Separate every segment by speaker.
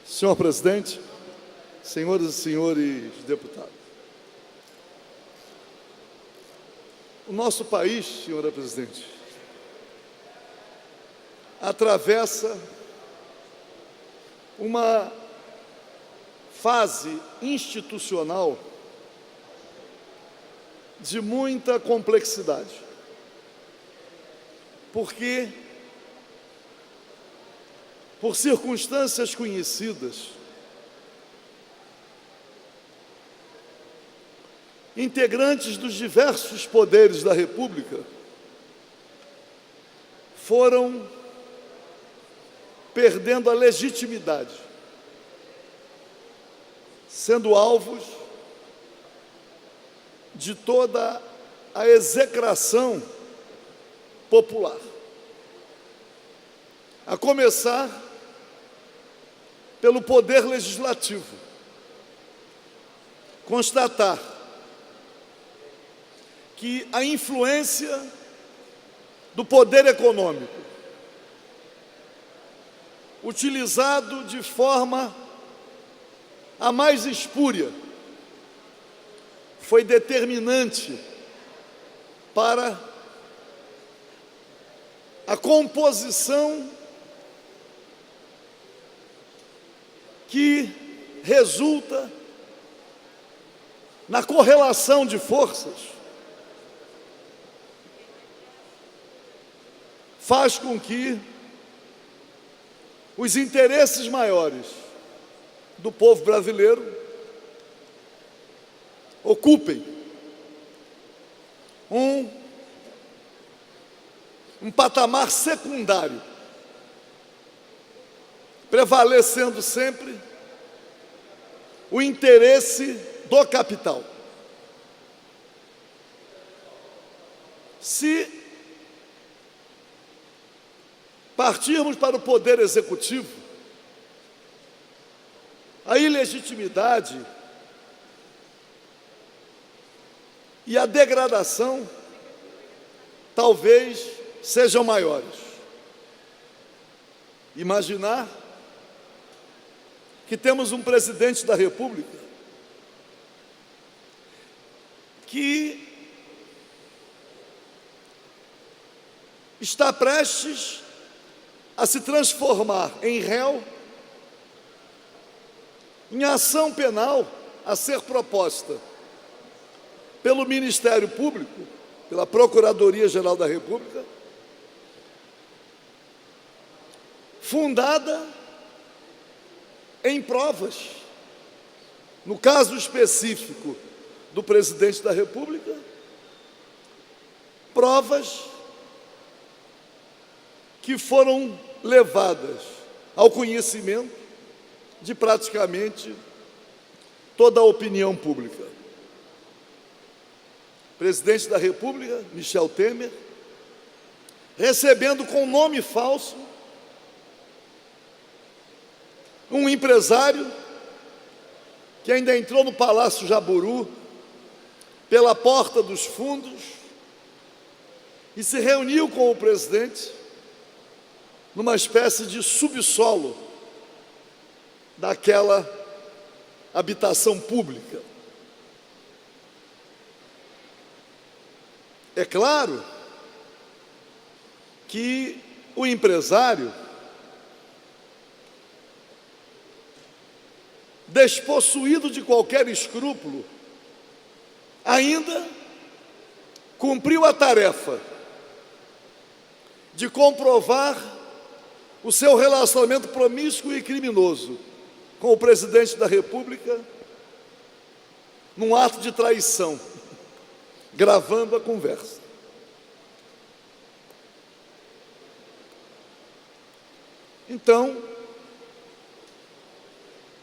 Speaker 1: Senhor presidente, senhoras e senhores deputados, o nosso país, senhora presidente, atravessa uma fase institucional de muita complexidade, porque, por circunstâncias conhecidas, integrantes dos diversos poderes da República foram perdendo a legitimidade, sendo alvos de toda a execração popular, a começar pelo Poder Legislativo. Constatar que a influência do poder econômico, utilizado de forma a mais espúria, foi determinante para a composição que resulta na correlação de forças, faz com que os interesses maiores do povo brasileiro ocupem um patamar secundário, prevalecendo sempre o interesse do capital. Se partirmos para o poder executivo, a ilegitimidade e a degradação talvez sejam maiores. Imaginar que temos um presidente da República que está prestes a se transformar em réu em ação penal a ser proposta pelo Ministério Público, pela Procuradoria-Geral da República, fundada em provas, no caso específico do presidente da República, provas que foram levadas ao conhecimento de praticamente toda a opinião pública. O presidente da República, Michel Temer, recebendo com nome falso um empresário que ainda entrou no Palácio Jaburu pela porta dos fundos e se reuniu com o presidente numa espécie de subsolo daquela habitação pública. É claro que o empresário, despossuído de qualquer escrúpulo, ainda cumpriu a tarefa de comprovar o seu relacionamento promíscuo e criminoso com o presidente da República num ato de traição, gravando a conversa. Então,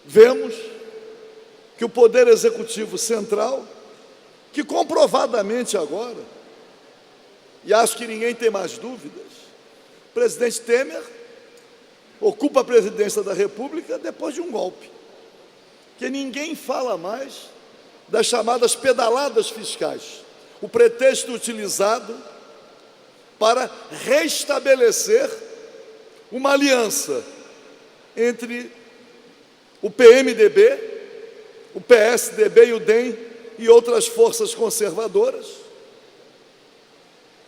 Speaker 1: vemos que o Poder Executivo Central, que comprovadamente agora, e acho que ninguém tem mais dúvidas, o presidente Temer ocupa a presidência da República depois de um golpe, que ninguém fala mais das chamadas pedaladas fiscais, o pretexto utilizado para restabelecer uma aliança entre o PMDB, o PSDB e o DEM e outras forças conservadoras,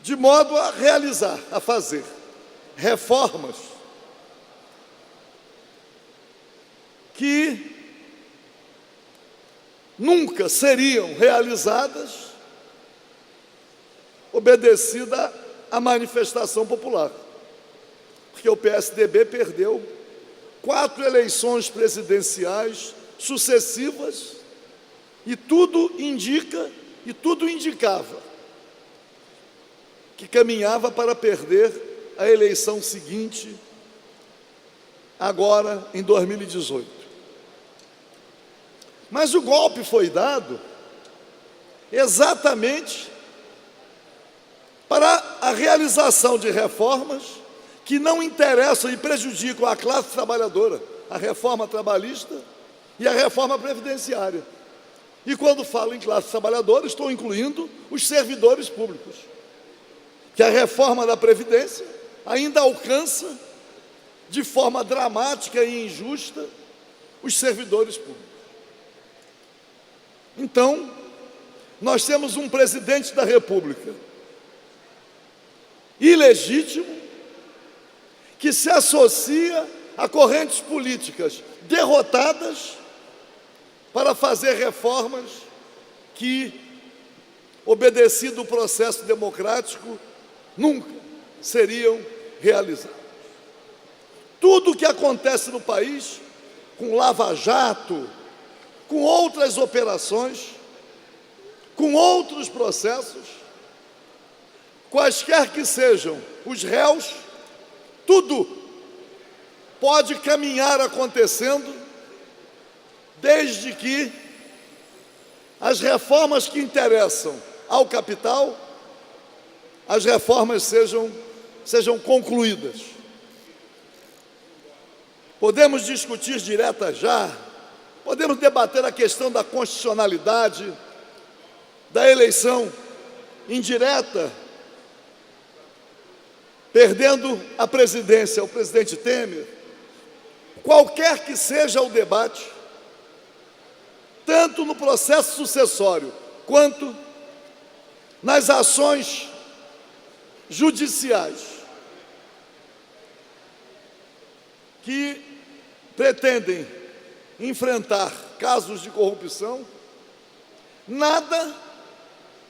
Speaker 1: de modo a realizar, a fazer reformas que nunca seriam realizadas obedecida à manifestação popular. Porque o PSDB perdeu 4 eleições presidenciais sucessivas e tudo indica, e tudo indicava que caminhava para perder a eleição seguinte, agora em 2018. Mas o golpe foi dado exatamente para a realização de reformas que não interessam e prejudicam a classe trabalhadora, a reforma trabalhista e a reforma previdenciária. E quando falo em classe trabalhadora, estou incluindo os servidores públicos, que a reforma da Previdência ainda alcança de forma dramática e injusta os servidores públicos. Então, nós temos um presidente da República ilegítimo que se associa a correntes políticas derrotadas para fazer reformas que, obedecido o processo democrático, nunca seriam realizadas. Tudo o que acontece no país, com Lava Jato, com outras operações, com outros processos, quaisquer que sejam os réus, tudo pode caminhar acontecendo, desde que as reformas que interessam ao capital, as reformas sejam concluídas. Podemos discutir direta já, podemos debater a questão da constitucionalidade, da eleição indireta, perdendo a presidência o presidente Temer. Qualquer que seja o debate, tanto no processo sucessório, quanto nas ações judiciais, que pretendem enfrentar casos de corrupção, nada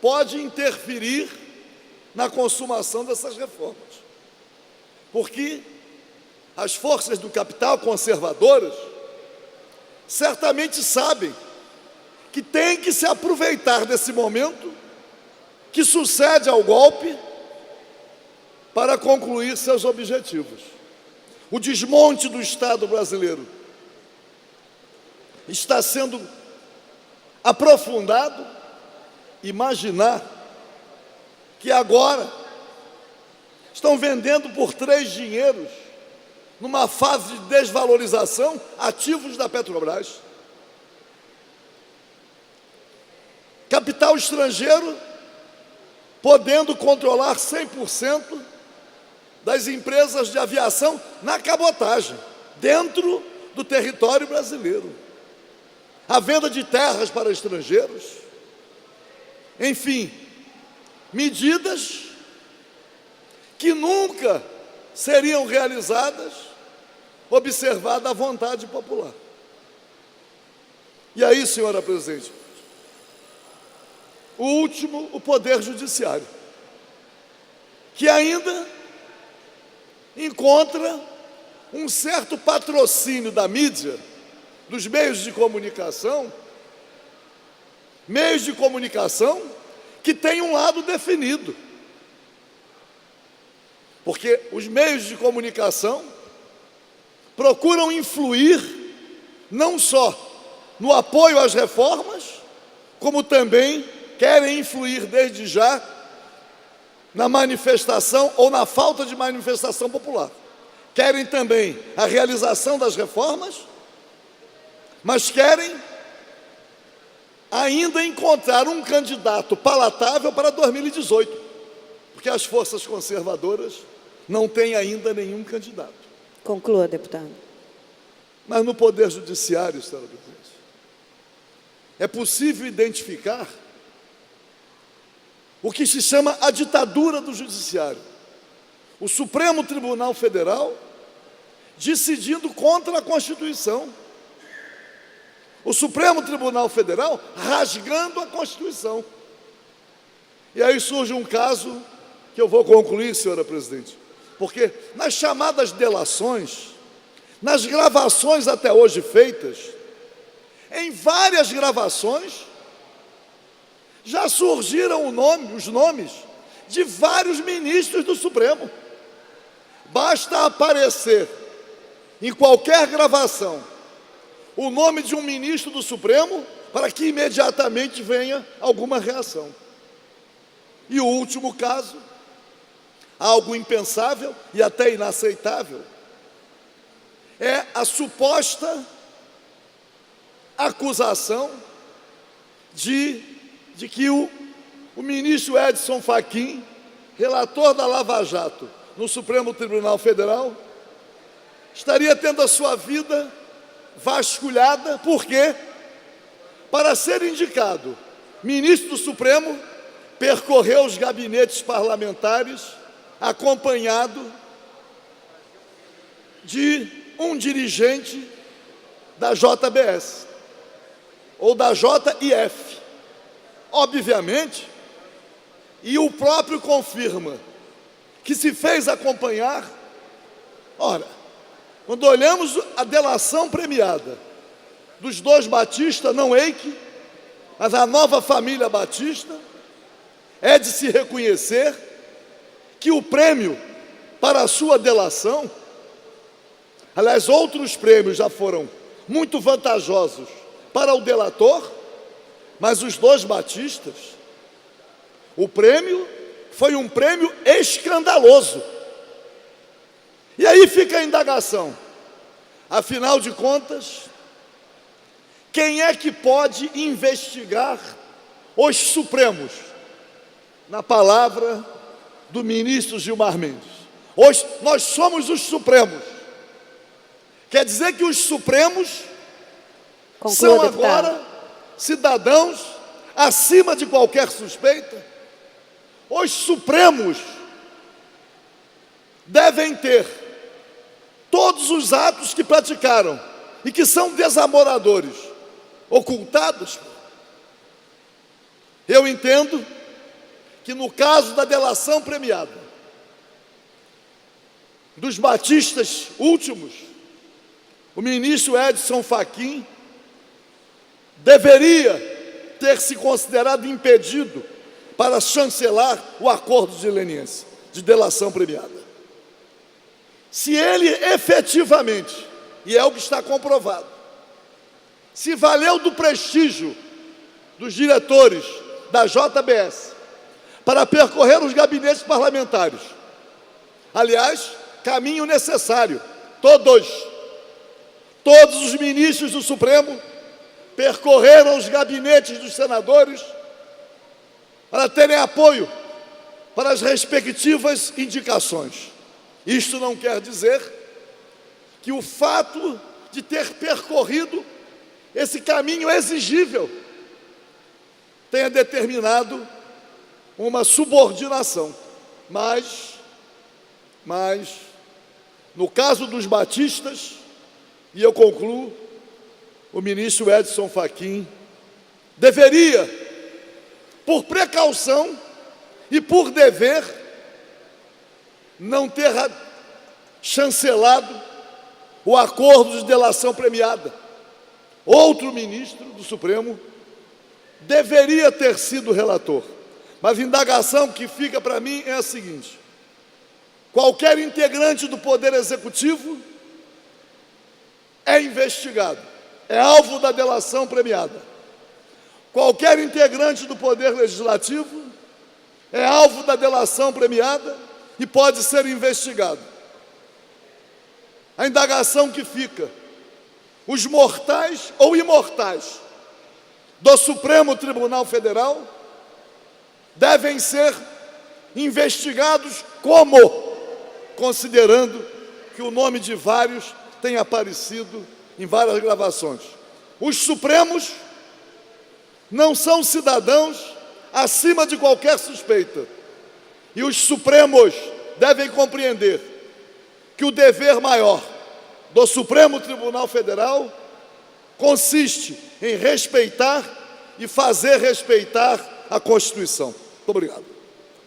Speaker 1: pode interferir na consumação dessas reformas. Porque as forças do capital conservadoras certamente sabem que tem que se aproveitar desse momento que sucede ao golpe para concluir seus objetivos. O desmonte do Estado brasileiro está sendo aprofundado. Imaginar que agora estão vendendo por 3 dinheiros, numa fase de desvalorização, ativos da Petrobras. Capital estrangeiro podendo controlar 100% das empresas de aviação na cabotagem, dentro do território brasileiro. A venda de terras para estrangeiros. Enfim, medidas que nunca seriam realizadas, observada a vontade popular. E aí, senhora presidente, o último, o Poder Judiciário, que ainda encontra um certo patrocínio da mídia, dos meios de comunicação que tem um lado definido. Porque os meios de comunicação procuram influir não só no apoio às reformas, como também querem influir desde já na manifestação ou na falta de manifestação popular. Querem também a realização das reformas, mas querem ainda encontrar um candidato palatável para 2018, porque as forças conservadoras não têm ainda nenhum candidato.
Speaker 2: Conclua, deputado.
Speaker 1: Mas no Poder Judiciário, senhora presidente, é possível identificar o que se chama a ditadura do Judiciário. O Supremo Tribunal Federal decidindo contra a Constituição. O Supremo Tribunal Federal rasgando a Constituição. E aí surge um caso que eu vou concluir, senhora presidente, porque nas chamadas delações, nas gravações até hoje feitas, em várias gravações, já surgiram os nomes de vários ministros do Supremo. Basta aparecer em qualquer gravação o nome de um ministro do Supremo para que imediatamente venha alguma reação. E o último caso, algo impensável e até inaceitável, é a suposta acusação de que o ministro Edson Fachin, relator da Lava Jato no Supremo Tribunal Federal, estaria tendo a sua vida vasculhada. Por quê? Para ser indicado ministro do Supremo, percorreu os gabinetes parlamentares acompanhado de um dirigente da JBS ou da JIF, obviamente, e o próprio confirma que se fez acompanhar. Ora, quando olhamos a delação premiada dos dois Batista, não Eike, mas a nova família Batista, é de se reconhecer que o prêmio para a sua delação, aliás, outros prêmios já foram muito vantajosos para o delator, mas os dois Batistas, o prêmio foi um prêmio escandaloso. E aí fica a indagação. Afinal de contas, quem é que pode investigar os Supremos? Na palavra do ministro Gilmar Mendes, hoje nós somos os Supremos. Quer dizer que os Supremos são agora cidadãos acima de qualquer suspeita? Os Supremos devem ter todos os atos que praticaram e que são desamoradores ocultados? Eu entendo que no caso da delação premiada dos Batistas últimos, o ministro Edson Fachin deveria ter se considerado impedido para chancelar o acordo de leniência, de delação premiada. Se ele efetivamente, e é o que está comprovado, se valeu do prestígio dos diretores da JBS para percorrer os gabinetes parlamentares, aliás, caminho necessário, todos os ministros do Supremo percorreram os gabinetes dos senadores para terem apoio para as respectivas indicações. Isto não quer dizer que o fato de ter percorrido esse caminho exigível tenha determinado uma subordinação. Mas, no caso dos Batistas, e eu concluo, o ministro Edson Fachin deveria, por precaução e por dever, não ter chancelado o acordo de delação premiada. Outro ministro do Supremo deveria ter sido relator. Mas a indagação que fica para mim é a seguinte: qualquer integrante do Poder Executivo é investigado, é alvo da delação premiada. Qualquer integrante do Poder Legislativo é alvo da delação premiada e pode ser investigado. A indagação que fica: os mortais ou imortais do Supremo Tribunal Federal devem ser investigados como? Considerando que o nome de vários tem aparecido em várias gravações. Os Supremos não são cidadãos acima de qualquer suspeita. E os Supremos devem compreender que o dever maior do Supremo Tribunal Federal consiste em respeitar e fazer respeitar a Constituição. Muito obrigado.